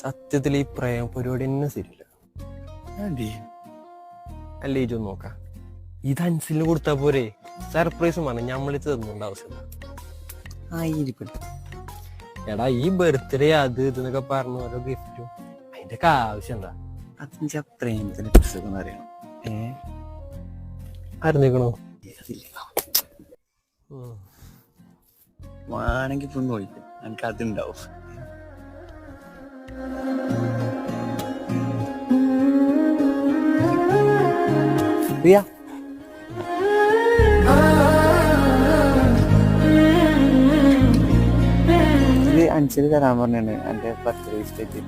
സത്യത്തിൽ ഈ പ്രേമ പരിപാടി തന്നെ ശരിയില്ല. അല്ലേ ഇജ് നോക്കാം, ഇത് അൻസിലിന് കൊടുത്താ പോരെ? സർപ്രൈസ് ആണ്, ഞമ്മളിത് തന്നുകൊണ്ട് ആവശ്യമില്ല. എടാ ഈ ബർത്ത്ഡേ അത് ഇതെന്നൊക്കെ പറഞ്ഞ ഓരോ ഗിഫ്റ്റും അതിന്റെ ഒക്കെ ആവശ്യം എന്താ? അതിന്റെ പ്രേമത്തിനെ കുറിച്ചൊക്കെ അറിയണം. അറിഞ്ഞിക്കണോ? വേണമെങ്കിൽ ഇപ്പൊ നോക്കും, എനിക്ക് അതുണ്ടാവും. പ്രിയ, ഇത് അഞ്ചിൽ തരാൻ പറഞ്ഞാണ് എന്റെ ബർത്ത്ഡേ സ്റ്റേറ്റ്.